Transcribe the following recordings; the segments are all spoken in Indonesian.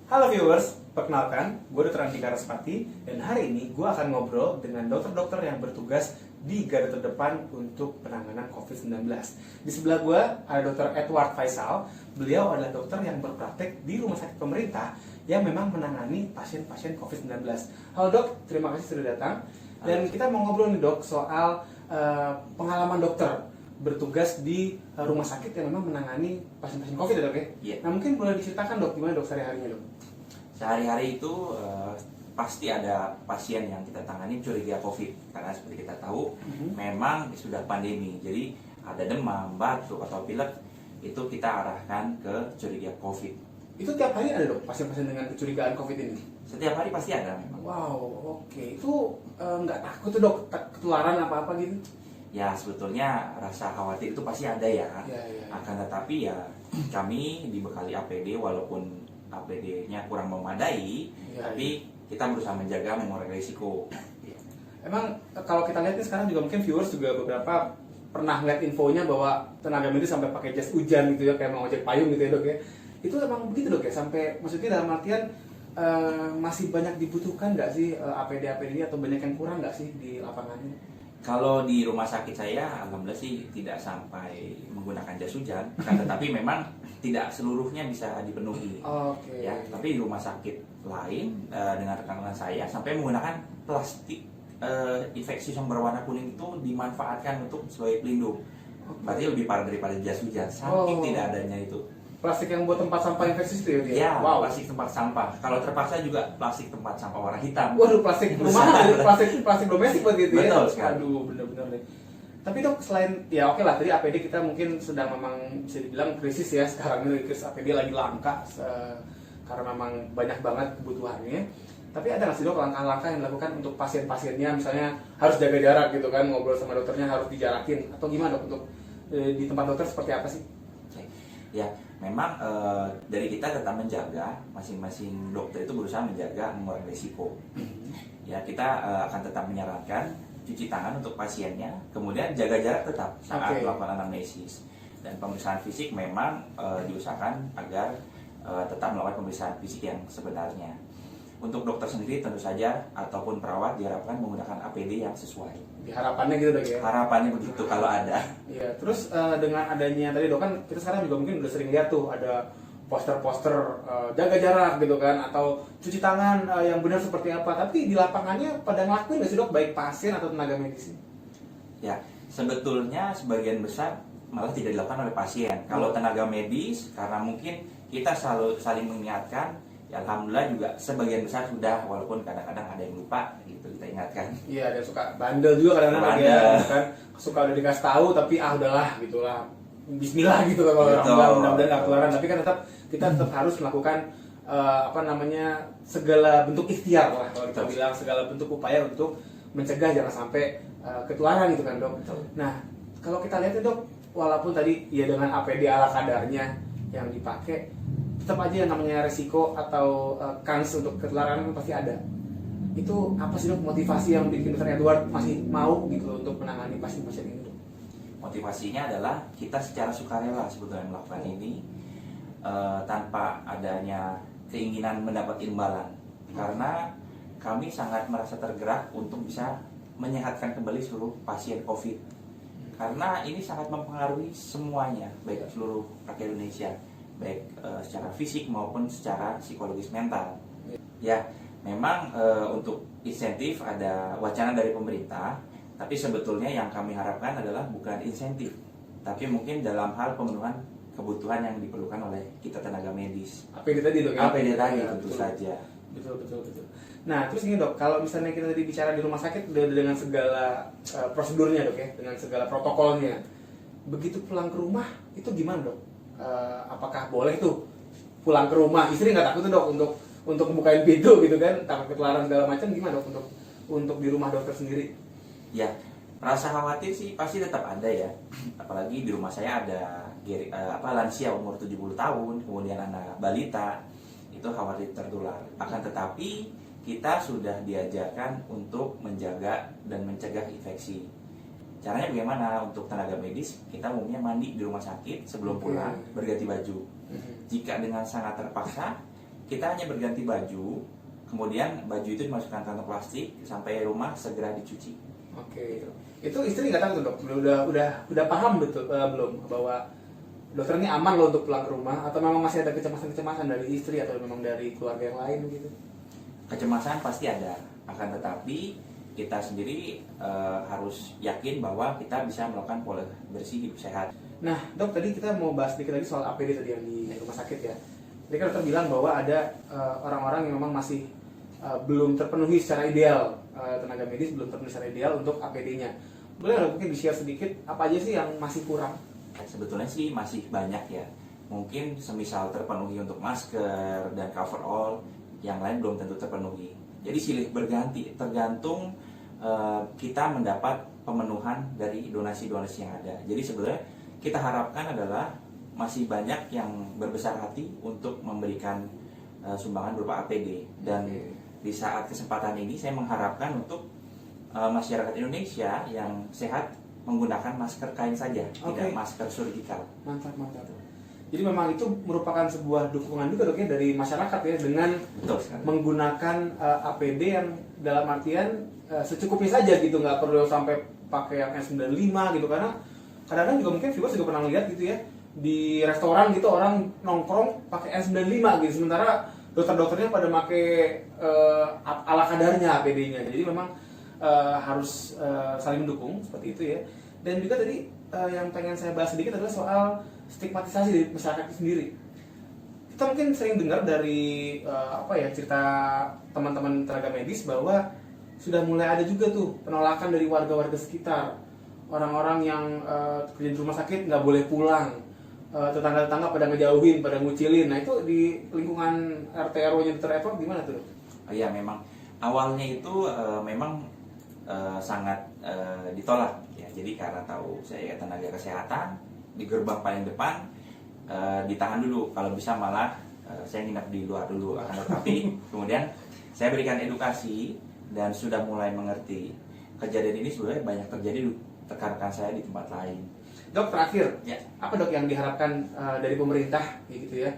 Halo viewers, perkenalkan, gue Dr. Andika Raspati dan hari ini gue akan ngobrol dengan dokter-dokter yang bertugas di garda terdepan untuk penanganan COVID-19. Di sebelah gue ada Dr. Edward Faisal. Beliau adalah dokter yang berpraktek di rumah sakit pemerintah yang memang menangani pasien-pasien COVID-19. Halo dok, terima kasih sudah datang. Dan kita mau ngobrol nih dok soal pengalaman dokter bertugas di rumah sakit yang memang menangani pasien-pasien COVID ya dok ya? Iya. Nah mungkin boleh diceritakan dok, gimana dok sehari-harinya dok? Sehari-hari itu pasti ada pasien yang kita tangani curiga COVID. Karena seperti kita tahu, memang sudah pandemi. Jadi ada demam, batuk, atau pilek, itu kita arahkan ke curiga COVID. Itu tiap hari ada dok pasien-pasien dengan kecurigaan COVID ini? Setiap hari pasti ada memang. Wow, oke. Itu nggak takut tuh dok ketularan apa-apa gitu? Ya sebetulnya rasa khawatir itu pasti ada ya. Iya. Akan tetapi ya kami dibekali APD walaupun APD-nya kurang memadai, Iya, tapi kita berusaha menjaga mengurangi risiko. Emang kalau kita lihat nih sekarang juga mungkin viewers juga beberapa pernah lihat infonya bahwa tenaga medis sampai pakai jas hujan gitu ya, kayak mau ojek payung gitu ya dok ya. Itu emang begitu dok ya? Sampai maksudnya dalam artian masih banyak dibutuhkan nggak sih APD-APD atau banyak yang kurang nggak sih di lapangannya? Kalau di rumah sakit saya, alhamdulillah sih tidak sampai menggunakan jas hujan, tetapi memang tidak seluruhnya bisa dipenuhi. Oke. Ya, tapi di rumah sakit lain dengan rekan-rekan saya sampai menggunakan plastik infeksi yang berwarna kuning itu dimanfaatkan untuk sebagai pelindung. Berarti lebih parah daripada jas hujan, saking tidak adanya itu. Plastik yang buat tempat sampah infeksius itu ya? Ya, Wow. plastik tempat sampah. Kalau terpaksa juga plastik tempat sampah warna hitam. Waduh, plastik rumah, plastik domestik buat gitu ya? Betul sekali. Aduh, bener-bener deh. Tapi dok, selain, ya oke lah, tadi APD kita mungkin sedang memang bisa dibilang krisis ya. Sekarang ini krisis APD lagi langka, karena memang banyak banget kebutuhannya. Tapi ada nggak sih dok langkah-langkah yang dilakukan untuk pasien-pasiennya, misalnya harus jaga jarak gitu kan, ngobrol sama dokternya harus dijarakin, atau gimana dok untuk di tempat dokter seperti apa sih? Ya, memang dari kita tetap menjaga, masing-masing dokter itu berusaha menjaga mengurangi risiko. Ya, kita akan tetap menyarankan cuci tangan untuk pasiennya, kemudian jaga jarak tetap saat melakukan anamnesis. Dan pemeriksaan fisik memang diusahakan agar tetap melakukan pemeriksaan fisik yang sebenarnya. Untuk dokter sendiri tentu saja ataupun perawat diharapkan menggunakan APD yang sesuai. Harapannya gitu dok ya? Harapannya begitu kalau ada. Iya, terus dengan adanya tadi dok kan kita sekarang juga mungkin udah sering lihat tuh ada poster-poster jaga jarak gitu kan, atau cuci tangan yang benar seperti apa. Tapi di lapangannya pada ngelakuin nggak sih dok, baik pasien atau tenaga medis? Ya, sebetulnya sebagian besar malah tidak dilakukan oleh pasien. Kalau tenaga medis, karena mungkin kita selalu saling mengingatkan, ya alhamdulillah juga sebagian besar sudah, walaupun kadang-kadang ada yang lupa gitu kita ingatkan. Iya, ada suka bandel juga kadang-kadang ya, kan suka udah dikasih tahu tapi udahlah gitulah. Bismillah gitu kalau orang bilang, mudah-mudahan nggak ketularan. Tapi kan kita tetap harus melakukan segala bentuk ikhtiar lah, kalau kita bilang segala bentuk upaya untuk mencegah jangan sampai ketularan gitu kan dok. Nah kalau kita lihat dok, walaupun tadi ya dengan APD ala kadarnya yang dipakai, tetap aja yang namanya resiko atau kans untuk ketularan pasti ada. Itu apa sih dok motivasi yang bikin Dr. Edward masih mau gitu loh untuk menangani pasien-pasien ini dok? Motivasinya adalah kita secara sukarela sebetulnya melakukan ini tanpa adanya keinginan mendapat imbalan. Karena kami sangat merasa tergerak untuk bisa menyehatkan kembali seluruh pasien COVID. Karena ini sangat mempengaruhi semuanya, baik seluruh rakyat Indonesia, baik secara fisik maupun secara psikologis mental. Ya, memang untuk insentif ada wacana dari pemerintah, tapi sebetulnya yang kami harapkan adalah bukan insentif, tapi mungkin dalam hal pemenuhan kebutuhan yang diperlukan oleh kita tenaga medis. APD tadi dok ya? APD tadi ya, tentu betul. saja. Betul. Nah terus ini dok, kalau misalnya kita tadi bicara di rumah sakit dengan segala prosedurnya dok ya, dengan segala protokolnya, begitu pulang ke rumah itu gimana dok? Apakah boleh tuh pulang ke rumah? Istri nggak takut tuh dok untuk bukain pintu gitu kan, takut ketularan segala macam, gimana dok untuk di rumah dokter sendiri? Ya, rasa khawatir sih pasti tetap ada ya. Apalagi di rumah saya ada lansia umur 70 tahun, kemudian anak balita, itu khawatir tertular. Akan tetapi kita sudah diajarkan untuk menjaga dan mencegah infeksi. Caranya bagaimana? Untuk tenaga medis, kita umumnya mandi di rumah sakit sebelum pulang, berganti baju. Jika dengan sangat terpaksa, kita hanya berganti baju, kemudian baju itu dimasukkan kantong plastik, sampai rumah segera dicuci. Oke. Itu istri nggak tahu tuh dok, udah paham betul belum bahwa dokter ini aman loh untuk pulang ke rumah, atau memang masih ada kecemasan dari istri atau memang dari keluarga yang lain gitu? Kecemasan pasti ada, akan tetapi kita sendiri harus yakin bahwa kita bisa melakukan pola bersih hidup sehat. Nah dok, tadi kita mau bahas sedikit lagi soal APD tadi yang di rumah sakit ya. Tadi kan dokter bilang bahwa ada orang-orang yang memang masih belum terpenuhi secara ideal, tenaga medis belum terpenuhi secara ideal untuk APD-nya. Boleh nggak mungkin di-share sedikit apa aja sih yang masih kurang? Sebetulnya sih masih banyak ya. Mungkin semisal terpenuhi untuk masker dan coverall, yang lain belum tentu terpenuhi. Jadi silih berganti, tergantung kita mendapat pemenuhan dari donasi-donasi yang ada. Jadi sebenarnya kita harapkan adalah masih banyak yang berbesar hati untuk memberikan sumbangan berupa APD. Dan di saat kesempatan ini saya mengharapkan untuk masyarakat Indonesia yang sehat menggunakan masker kain saja, tidak masker surgical. Mantap. Jadi memang itu merupakan sebuah dukungan juga dok ya dari masyarakat ya, dengan menggunakan APD yang dalam artian secukupnya saja gitu, nggak perlu sampai pakai yang N95 gitu, karena kadang-kadang juga mungkin viewers juga pernah lihat gitu ya, di restoran gitu orang nongkrong pakai N95 gitu, sementara dokter-dokternya pada pakai ala kadarnya APD-nya. Jadi memang harus saling mendukung seperti itu ya. Dan juga tadi yang pengen saya bahas sedikit adalah soal stigmatisasi dari masyarakat itu sendiri. Kita mungkin sering dengar dari cerita teman-teman tenaga medis bahwa sudah mulai ada juga tuh penolakan dari warga-warga sekitar, orang-orang yang kerja di rumah sakit nggak boleh pulang, tetangga-tetangga pada ngejauhin, pada ngucilin. Nah itu di lingkungan RT RW-nya Dr. Edward gimana tuh? Iya, memang awalnya itu memang sangat ditolak ya. Jadi karena tahu saya tenaga kesehatan, di gerbang paling depan ditahan dulu, kalau bisa malah saya nginep di luar dulu. Akan tetapi kemudian saya berikan edukasi dan sudah mulai mengerti. Kejadian ini sebenarnya banyak terjadi di rekan-rekan saya di tempat lain. Dok, terakhir ya, apa dok yang diharapkan dari pemerintah gitu ya,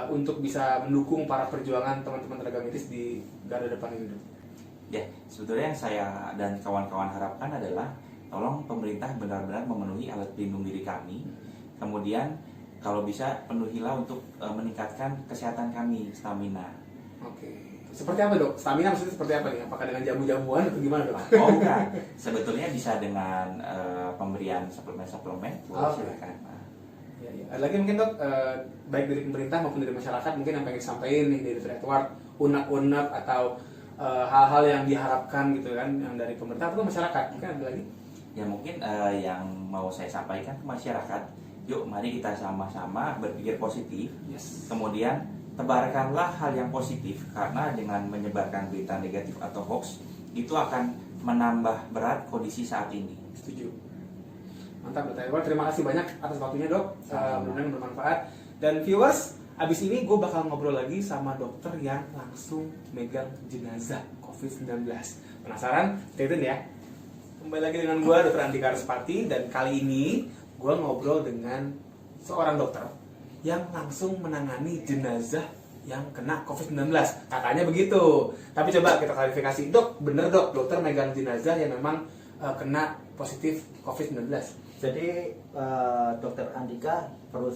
untuk bisa mendukung para perjuangan teman-teman tenaga medis di garda depan ini dok? Ya, sebetulnya yang saya dan kawan-kawan harapkan adalah tolong pemerintah benar-benar memenuhi alat pelindung diri kami. Kemudian kalau bisa penuhilah untuk meningkatkan kesehatan kami, stamina. Oke. Seperti apa dok? Stamina maksudnya seperti apa nih? Apakah dengan jamu-jamuan atau gimana dok? Oh bukan. Sebetulnya bisa dengan pemberian suplemen-suplemen. Silakan. Ya. Ada lagi mungkin dok, baik dari pemerintah maupun dari masyarakat mungkin yang pengen sampaikan nih dari Dr. Edward, unek-unek atau hal-hal yang diharapkan gitu kan, yang dari pemerintah atau masyarakat, mungkin ada lagi? Ya mungkin yang mau saya sampaikan ke masyarakat, yuk mari kita sama-sama berpikir positif. Yes. Kemudian tebarkanlah hal yang positif, karena dengan menyebarkan berita negatif atau hoax itu akan menambah berat kondisi saat ini. Setuju. Mantap Dr. Edward, terima kasih banyak atas waktunya dok, mudah-mudahan bermanfaat. Dan viewers, abis ini gue bakal ngobrol lagi sama dokter yang langsung megang jenazah COVID-19. Penasaran? Stay tune ya. Kembali lagi dengan gue, Dr. Andika Respati, dan kali ini gue ngobrol dengan seorang dokter yang langsung menangani jenazah yang kena COVID-19. Katanya begitu. Tapi coba kita klarifikasi, dok, bener dok, dokter megang jenazah yang memang kena positif COVID-19? Jadi Dokter Andika perlu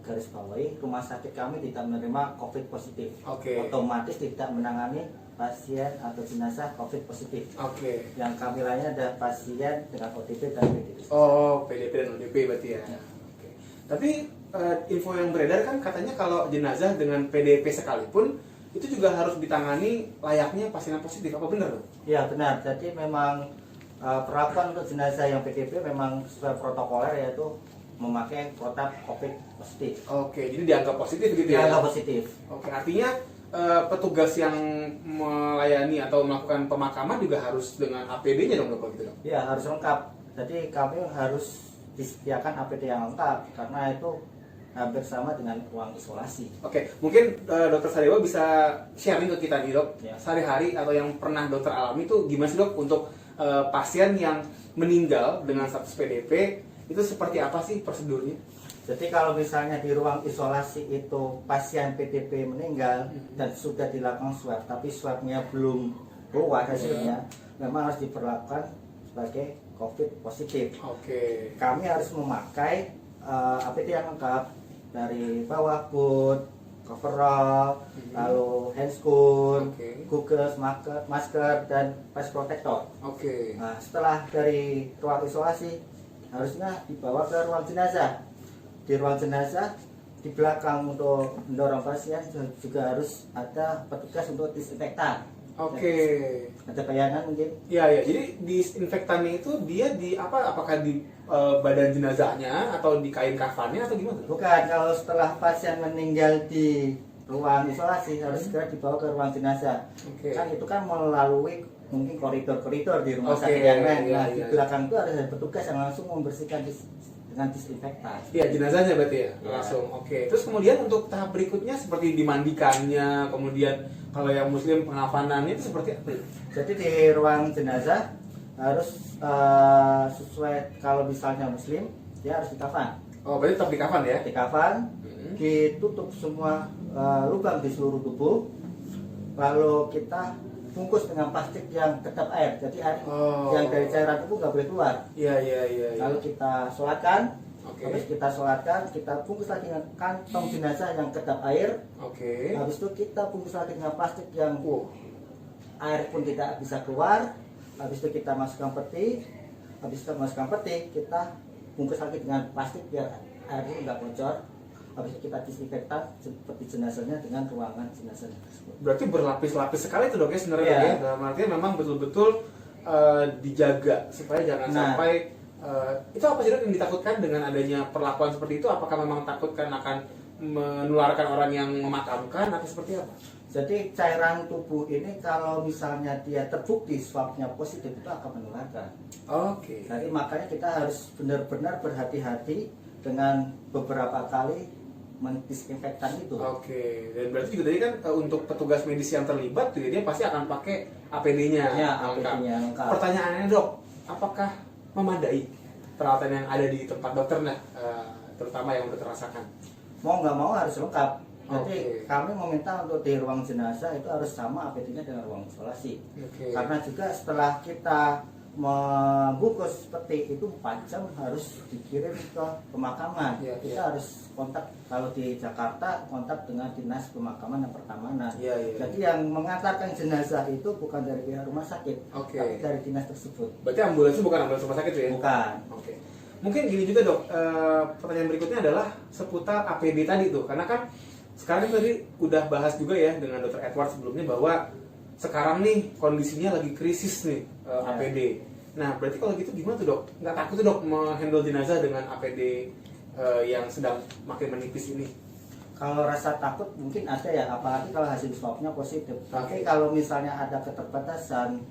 garis bawahi, rumah sakit kami tidak menerima COVID positif. Otomatis tidak menangani pasien atau jenazah COVID positif. Yang kami layani ada pasien dengan ODP dan PDP. Oh, PDP dan ODP berarti ya. Tapi info yang beredar kan katanya kalau jenazah dengan PDP sekalipun itu juga harus ditangani layaknya pasien yang positif. Apa benar dong? Iya benar. Jadi memang perlakuan untuk jenazah yang PDP memang sesuai protokoler, yaitu memakai kotak COVID positif. Jadi dianggap positif gitu ya? Dianggap positif. Artinya petugas yang melayani atau melakukan pemakaman juga harus dengan APD-nya dong dok gitu dong? Iya, harus lengkap. Jadi kami harus disediakan APD yang lengkap, karena itu hampir sama dengan ruang isolasi. Mungkin dokter Sadewa bisa sharing ke kita nih dok, ya, sehari-hari atau yang pernah dokter alami itu gimana sih dok untuk pasien yang meninggal dengan status PDP, itu seperti apa sih prosedurnya? Jadi kalau misalnya di ruang isolasi itu pasien PDP meninggal dan sudah dilakukan swab, tapi swabnya belum keluar hasilnya, memang harus diperlakukan sebagai COVID positif. Oke. Kami harus memakai APD yang lengkap dari bawah boot, coverall, lalu handscoon, goggles, masker, dan face protector. Oke. Nah, setelah dari ruang isolasi harusnya dibawa ke ruang jenazah. Di ruang jenazah di belakang untuk mendorong pasien juga harus ada petugas untuk disinfektan. Oke. Ada bayangan mungkin? Ya ya. Jadi disinfektannya itu dia di apa? Apakah di badan jenazahnya atau di kain kafannya atau gimana? Bukan, kalau setelah pasien meninggal di ruang isolasi harus segera dibawa ke ruang jenazah. Oke. Kan itu kan melalui mungkin koridor-koridor di rumah Oke, sakit yang lain. iya, Nah, iya, di belakang itu ada petugas yang langsung membersihkan dengan disinfektan. Iya, jenazahnya berarti ya, Iya. langsung. Oke. Terus kemudian untuk tahap berikutnya seperti dimandikannya, kemudian kalau yang muslim pengafanannya itu seperti apa? Jadi di ruang jenazah harus sesuai, kalau misalnya muslim dia harus dikafan. Oh, berarti tetap di kafan ya? Dikafan, ditutup semua lubang di seluruh tubuh, lalu kita bungkus dengan plastik yang kedap air, jadi air yang dari cairan tubuh nggak boleh keluar. Iya, iya, iya. Lalu kita sholatkan, Oke. habis kita sholatkan, kita bungkus lagi dengan kantong jenazah yang kedap air. Oke. Habis itu kita bungkus lagi dengan plastik yang Wow. air pun tidak bisa keluar. Habis itu kita masukkan peti. Habis kita masukkan peti, kita bungkus lagi dengan plastik biar air itu nggak bocor. Habis itu kita disinfektan seperti jenazahnya dengan ruangan jenazahnya tersebut. Berarti berlapis-lapis sekali itu dok ya sebenarnya Iya. ya. Dalam artian memang betul-betul dijaga supaya jangan sampai itu apa sih dok yang ditakutkan dengan adanya perlakuan seperti itu? Apakah memang takutkan akan menularkan orang yang memakamkan atau seperti apa? Jadi cairan tubuh ini kalau misalnya dia terbukti swabnya positif itu akan menularkan. Oke. Jadi makanya kita harus benar-benar berhati-hati dengan beberapa kali mendisinfektan itu. Oke, dan berarti juga tadi kan untuk petugas medis yang terlibat juga dia pasti akan pakai APD-nya. Ya, APD-nya lengkap. Pertanyaannya dok, apakah memadai peralatan yang ada di tempat dokter terutama yang dokter rasakan? Mau nggak mau harus lengkap. Jadi Oke. kami meminta untuk di ruang jenazah itu harus sama APD-nya dengan ruang isolasi. Oke. Karena juga setelah kita membungkus peti itu 4 jam harus dikirim ke pemakaman. Iya, Kita iya. harus kontak, kalau di Jakarta kontak dengan dinas pemakaman dan pertamanan. Iya, iya. Jadi yang mengantarkan jenazah itu bukan dari pihak rumah sakit, Oke. tapi dari dinas tersebut. Berarti ambulans itu bukan ambulans rumah sakit tuh ya? Bukan. Oke. Mungkin gini juga dok, pertanyaan berikutnya adalah seputar APD tadi tuh, karena kan sekarang tadi udah bahas juga ya dengan Dr. Edward sebelumnya bahwa sekarang nih kondisinya lagi krisis nih APD. Nah berarti kalau gitu gimana tuh dok? Nggak takut tuh dok menghandle jenazah dengan APD yang sedang makin menipis ini? Kalau rasa takut mungkin ada ya, apalagi kalau hasil swabnya positif. Tapi Oke. kalau misalnya ada keterbatasan,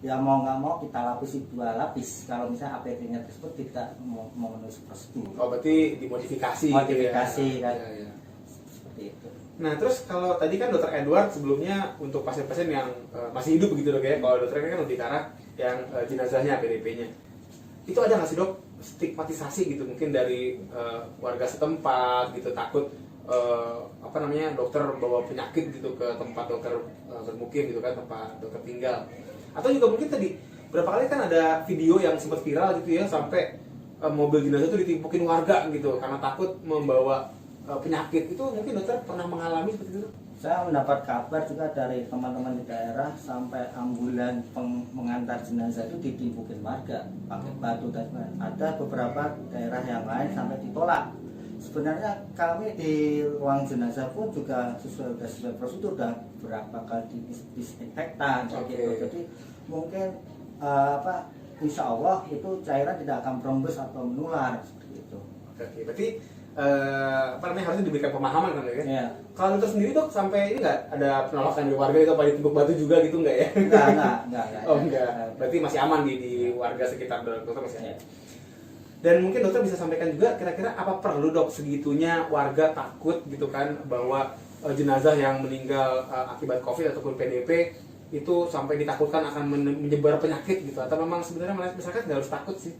ya mau nggak mau kita lapisi 2 lapis. Kalau misalnya APD-nya tersebut tidak memenuhi prosedur. Oh berarti dimodifikasi. Modifikasi, gitu ya? kan. Iya, iya. Seperti itu. Nah terus kalau tadi kan Dr. Edward sebelumnya untuk pasien-pasien yang masih hidup begitu dok ya, kalau dokter kan lebih ke arah yang jenazahnya PDP-nya, itu ada nggak sih dok stigmatisasi gitu mungkin dari warga setempat gitu, takut apa namanya dokter bawa penyakit gitu ke tempat dokter bermukim gitu kan, tempat dokter tinggal, atau juga mungkin tadi berapa kali kan ada video yang sempat viral gitu ya sampai mobil jenazah itu ditimpukin warga gitu karena takut membawa penyakit. Itu mungkin dokter pernah mengalami seperti itu? Saya mendapat kabar juga dari teman-teman di daerah sampai ambulan mengantar jenazah itu ditimpukin warga pakai batu, dan ada beberapa daerah yang lain sampai ditolak. Sebenarnya kami di ruang jenazah pun juga sesuai prosedur, dan berapa kali disinfektan. Gitu. Jadi mungkin insya Allah itu cairan tidak akan berembus atau menular seperti itu. Oke, berarti apa namanya harusnya diberikan pemahaman kan ya? Ya. Kalau dokter sendiri dok sampai ini nggak ada penolakan dari warga itu apa ditimpuk batu juga gitu nggak ya? Enggak. Oh enggak, berarti masih aman di warga sekitar dokter masih aman. Ya. Dan mungkin dokter bisa sampaikan juga kira-kira apa perlu dok segitunya warga takut gitu kan bahwa jenazah yang meninggal akibat COVID ataupun PDP itu sampai ditakutkan akan menyebar penyakit gitu, atau memang sebenarnya masyarakat nggak harus takut sih?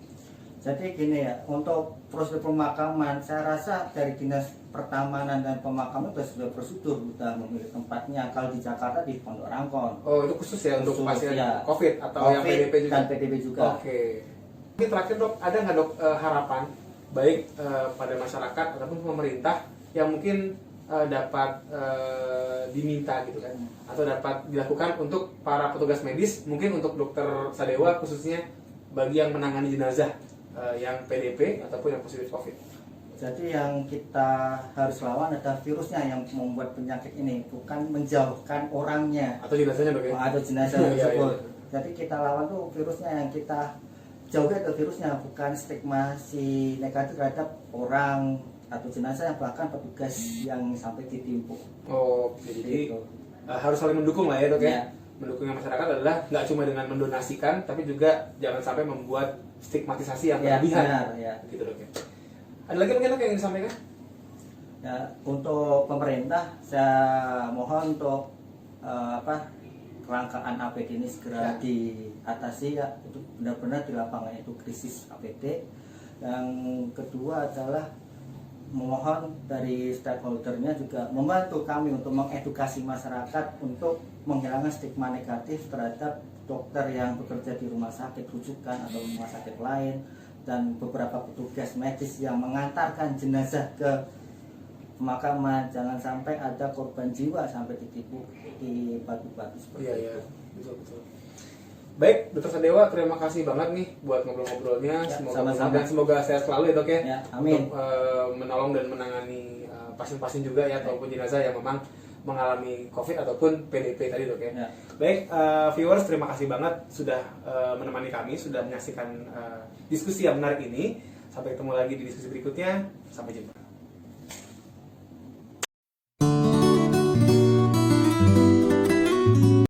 Jadi gini ya, untuk prosedur pemakaman, saya rasa dari Dinas Pertamanan dan Pemakaman sudah prosedur, sudah memilih tempatnya. Kalau di Jakarta di Pondok Rangkon. Oh, itu khusus ya untuk Khusus, pasien ya. COVID atau yang COVID PDP juga? dan PDP juga. Oke. Ini terakhir dok, ada nggak dok harapan baik pada masyarakat ataupun pemerintah yang mungkin dapat diminta gitu kan, atau dapat dilakukan untuk para petugas medis, mungkin untuk dokter Sadewa khususnya bagi yang menangani jenazah yang PDP ataupun yang positif COVID. Jadi yang kita harus lawan adalah virusnya yang membuat penyakit ini, bukan menjauhkan orangnya Atau jenazahnya dok ya? atau jenazah Iya, tersebut. iya. Jadi kita lawan tuh virusnya, yang kita jauhi itu virusnya, bukan stigma si negatif terhadap orang atau jenazah, yang bahkan petugas yang sampai ditimpuk. Oh, jadi Gitu. harus saling mendukung lah ya dok ya. Ya. Mendukungnya masyarakat adalah nggak cuma dengan mendonasikan, tapi juga jangan sampai membuat stigmatisasi yang Ya, berlebihan. benar, ya. Gitu dok ya. Ada lagi mungkin dok yang ingin disampaikan? Ya, untuk pemerintah saya mohon untuk kelangkaan APD ini segera diatasi ya, itu benar-benar di lapangan itu krisis APD. Yang kedua adalah memohon dari stakeholdernya juga membantu kami untuk mengedukasi masyarakat untuk menghilangkan stigma negatif terhadap dokter yang bekerja di rumah sakit rujukan atau rumah sakit lain, dan beberapa petugas medis yang mengantarkan jenazah ke pemakaman. Jangan sampai ada korban jiwa sampai ditipu di batu-batu seperti Iya, itu. iya, betul. Baik, Dokter Sadewa, terima kasih banget nih buat ngobrol-ngobrolnya. Ya, Semoga sama-sama. dan semoga sehat selalu ya dok ya. Ya, amin. Untuk menolong dan menangani pasien-pasien juga ya, ataupun jenazah yang memang mengalami COVID ataupun PDP tadi dok ya. Ya. Baik, viewers, terima kasih banget sudah menemani kami, sudah menyaksikan diskusi yang menarik ini. Sampai ketemu lagi di diskusi berikutnya. Sampai jumpa.